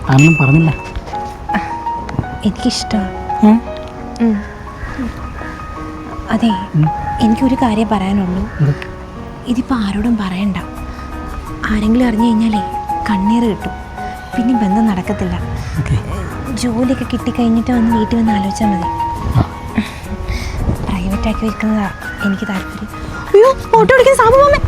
അതൊന്നും പറഞ്ഞില്ല. എനിക്കിഷ്ടമാണ്. അതെ, എനിക്കൊരു കാര്യം പറയാനുള്ളൂ. ഇതിപ്പോൾ ആരോടും പറയണ്ട. ആരെങ്കിലും അറിഞ്ഞു കഴിഞ്ഞാലേ കണ്ണീർ കിട്ടും, പിന്നെ ബന്ധം നടക്കത്തില്ല. ജോലിയൊക്കെ കിട്ടിക്കഴിഞ്ഞിട്ട് വന്ന് വീട്ടിൽ വന്ന് ആലോചിച്ചാൽ മതി. പ്രൈവറ്റാക്കി വെക്കുന്നതാ എനിക്ക് താല്പര്യം. അയ്യോ, ഫോട്ടോ എടുക്കുന്ന സാബു മാമൻ.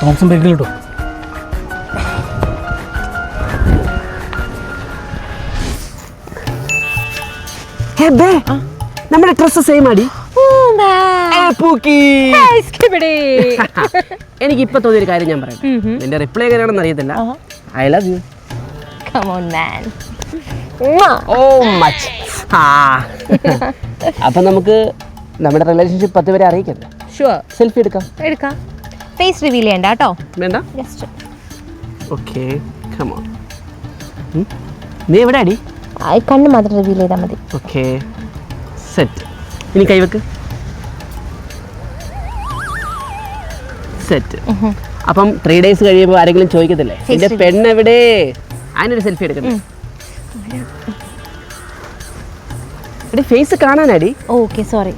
തോമസും ബേക്കിൽ കിട്ടും. നമ്മുടെ ഡ്രസ് സെയിം ആടി. എനിക്ക് ഇപ്പൊ തോന്നിയൊരു കാര്യം ഞാൻ പറയാം. നിന്റെ റിപ്ലൈ എങ്ങനെയാണെന്ന് അറിയത്തില്ല. I love you. അപ്പൊ നമുക്ക് നമ്മുടെ റിലേഷൻഷിപ്പ് 10 വരെ അറിയിക്കണ്ട. സെൽഫി എടുക്കാം. ഫേസ് റിവീൽ ചെയ്യണ്ട കേട്ടോ. വേണ്ട. Just okay, come on. നീ എവിടെ അടി? കണ്ണ് മാത്രം റിവീൽ ചെയ്താൽ മതി. Okay, set. ഇനി കൈവെക്ക്. സെറ്റ്. അപ്പം 3 days കഴിയുമ്പോൾ ആരെങ്കിലും ചോദിക്കത്തില്ലേ നിന്റെ പെണ്ണെവിടെ? അതിനൊരു സെൽഫി എടുക്കണ്ടേ? ഫേസ് കാണാനടി. Okay, sorry.